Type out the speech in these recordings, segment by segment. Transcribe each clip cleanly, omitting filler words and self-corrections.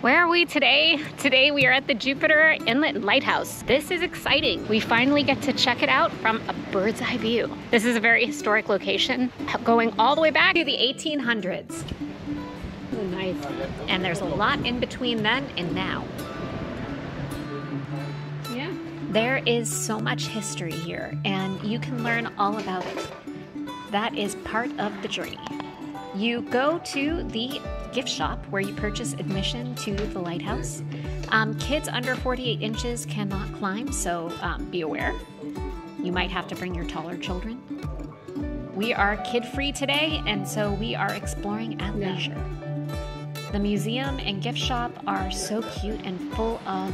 Where are we today? Today we are at the Jupiter Inlet Lighthouse. This is exciting. We finally get to check it out from a bird's eye view. This is a very historic location, going all the way back to the 1800s. Ooh, nice. And there's a lot in between then and now. Yeah. There is so much history here, and you can learn all about it. That is part of the journey. You go to the gift shop where you purchase admission to the lighthouse. Kids under 48 inches cannot climb, so be aware. You might have to bring your taller children. We are kid-free today, and so we are exploring at leisure. The museum and gift shop are so cute and full of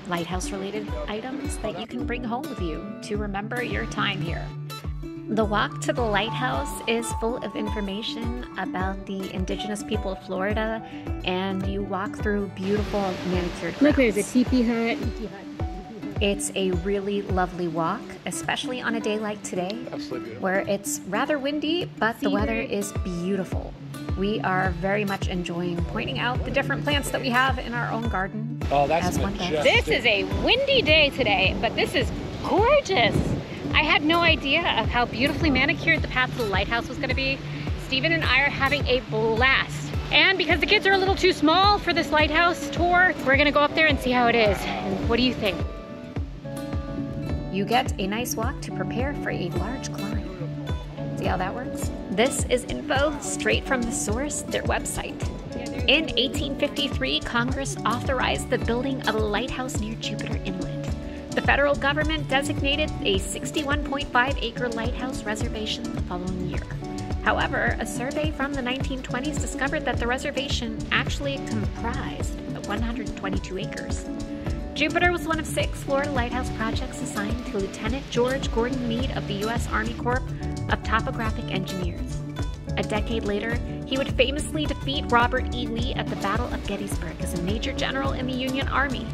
lighthouse-related items that you can bring home with you to remember your time here. The walk to the lighthouse is full of information about the indigenous people of Florida, and you walk through beautiful manicured grounds. Look, there's a teepee hut. It's a really lovely walk, especially on a day like today, where it's rather windy, but the weather is beautiful. We are very much enjoying pointing out the different plants that we have in our own garden. Oh, that's majestic. This is a windy day today, but this is gorgeous. I had no idea of how beautifully manicured the path to the lighthouse was going to be. Stephen and I are having a blast. And because the kids are a little too small for this lighthouse tour, we're going to go up there and see how it is. And what do you think? You get a nice walk to prepare for a large climb. See how that works? This is info straight from the source, their website. In 1853, Congress authorized the building of a lighthouse near Jupiter Inlet. The federal government designated a 61.5-acre lighthouse reservation the following year. However, a survey from the 1920s discovered that the reservation actually comprised 122 acres. Jupiter was one of 6 Florida lighthouse projects assigned to Lieutenant George Gordon Meade of the U.S. Army Corps of Topographic Engineers. A decade later, he would famously defeat Robert E. Lee at the Battle of Gettysburg as a Major General in the Union Army.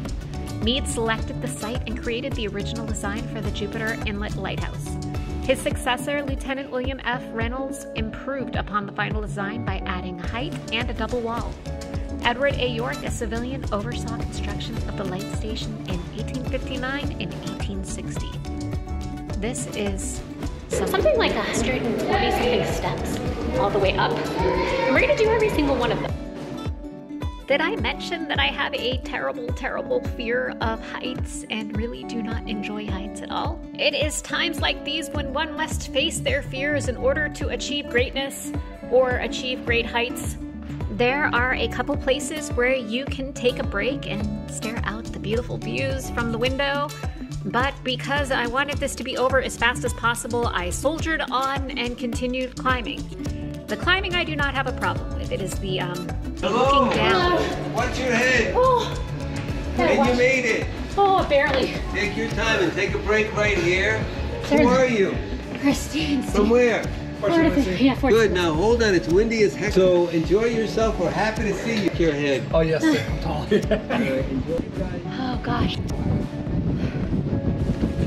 Meade selected the site and created the original design for the Jupiter Inlet Lighthouse. His successor, Lieutenant William F. Reynolds, improved upon the final design by adding height and a double wall. Edward A. York, a civilian, oversaw construction of the light station in 1859 and 1860. This is something like 140-something steps all the way up. And we're going to do every single one of them. Did I mention that I have a terrible, terrible fear of heights and really do not enjoy heights at all? It is times like these when one must face their fears in order to achieve greatness or achieve great heights. There are a couple places where you can take a break and stare out the beautiful views from the window. But because I wanted this to be over as fast as possible, I soldiered on and continued climbing. The climbing I do not have a problem with. It is the looking down. Watch your head. Oh, and you made it. Oh, barely. Take your time and take a break right here. Who are you? Christine. From where? Yeah, Good, now hold on, it's windy as heck. So enjoy yourself, we're happy to see you. Your head. Oh yes, I'm tall. Oh gosh.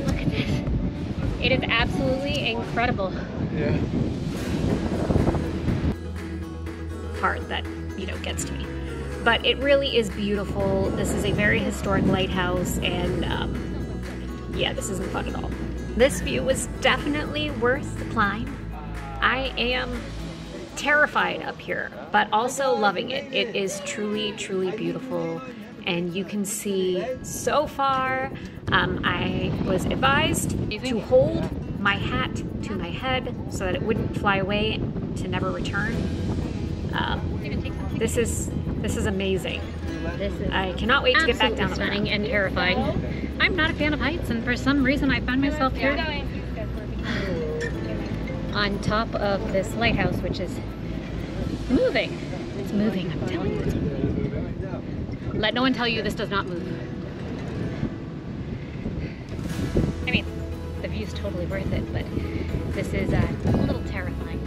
Look at this. It is absolutely incredible. Yeah. Part that, gets to me. But it really is beautiful. This is a very historic lighthouse, and yeah, this isn't fun at all. This view was definitely worth the climb. I am terrified up here, but also loving it. It is truly, truly beautiful, and you can see so far. I was advised to hold my hat to my head so that it wouldn't fly away to never return. This is amazing. I cannot wait to get back down. Stunning and terrifying. I'm not a fan of heights, and for some reason I found myself here on top of this lighthouse, which is moving. It's moving, I'm telling you. It's moving. Let no one tell you this does not move. I mean, the view's totally worth it, but this is a little terrifying.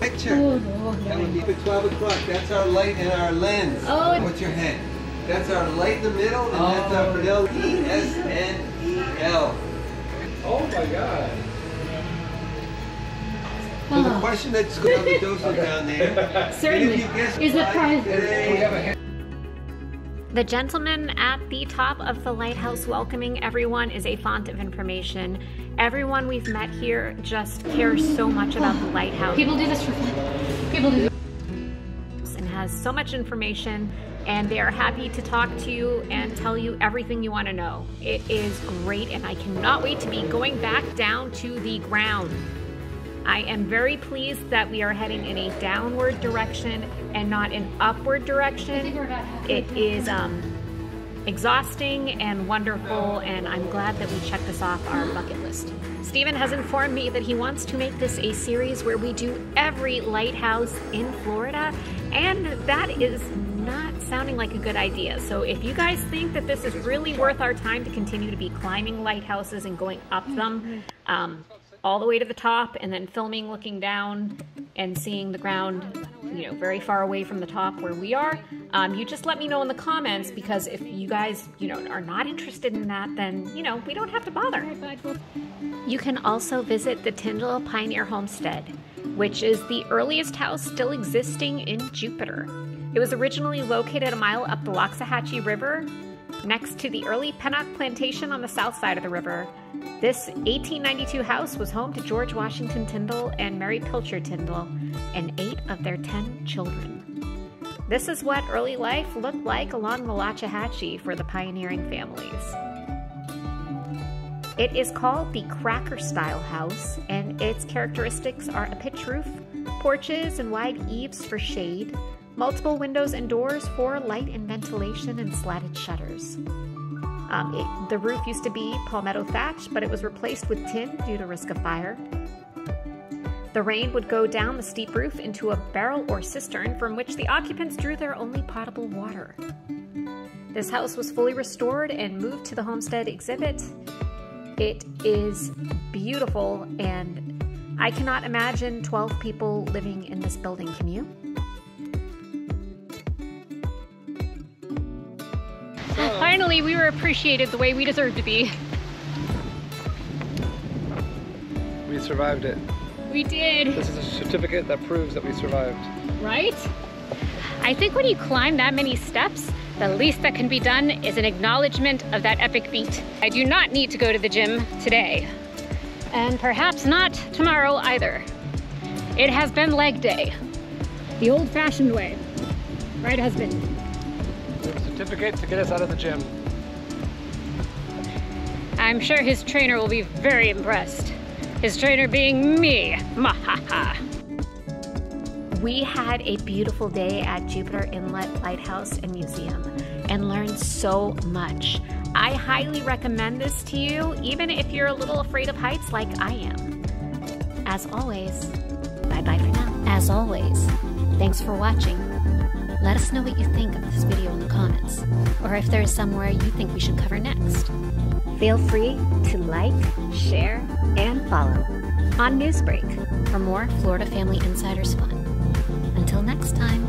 Picture. That would be for 12 o'clock. That's our light and our lens. Oh. What's your head? That's our light in the middle, and that's our Fidel E-S-N-E. So the question that's going to be dosing down there. Certainly. And if you guess Is it right prize? today, The gentleman at the top of the lighthouse welcoming everyone is a font of information. Everyone we've met here just cares so much about the lighthouse. People do this for fun. People do this. And has so much information, and they are happy to talk to you and tell you everything you want to know. It is great, and I cannot wait to be going back down to the ground. I am very pleased that we are heading in a downward direction and not an upward direction. It is exhausting and wonderful, and I'm glad that we checked this off our bucket list. Stephen has informed me that he wants to make this a series where we do every lighthouse in Florida, and that is not sounding like a good idea. So if you guys think that this is really worth our time to continue to be climbing lighthouses and going up them, all the way to the top and then filming looking down and seeing the ground, you know, very far away from the top where we are, you just let me know in the comments, because if you guys, you know, are not interested in that, then, you know, we don't have to bother. You can also visit the Tyndall Pioneer Homestead, which is the earliest house still existing in Jupiter. It was originally located a mile up the Waxahachie River, next to the early Pennock Plantation on the south side of the river. This 1892 house was home to George Washington Tyndall and Mary Pilcher Tyndall and 8 of their 10 children. This is what early life looked like along the Waxahachie for the pioneering families. It is called the Cracker Style House, and its characteristics are a pitch roof, porches and wide eaves for shade, multiple windows and doors for light and ventilation, and slatted shutters. The roof used to be palmetto thatch, but it was replaced with tin due to risk of fire. The rain would go down the steep roof into a barrel or cistern from which the occupants drew their only potable water. This house was fully restored and moved to the Homestead exhibit. It is beautiful, and I cannot imagine 12 people living in this building, can you? Finally, we were appreciated the way we deserve to be. We survived it. We did. This is a certificate that proves that we survived. Right? I think when you climb that many steps, the least that can be done is an acknowledgement of that epic feat. I do not need to go to the gym today, and perhaps not tomorrow either. It has been leg day, the old-fashioned way. Right, husband? We have a certificate to get us out of the gym. I'm sure his trainer will be very impressed. His trainer being me. Mahaha. We had a beautiful day at Jupiter Inlet Lighthouse and Museum and learned so much. I highly recommend this to you, even if you're a little afraid of heights like I am. As always, bye-bye for now. As always, thanks for watching. Let us know what you think of this video in the comments, or if there is somewhere you think we should cover next. Feel free to like, share, and follow on Newsbreak for more Florida Family Insiders fun. Until next time.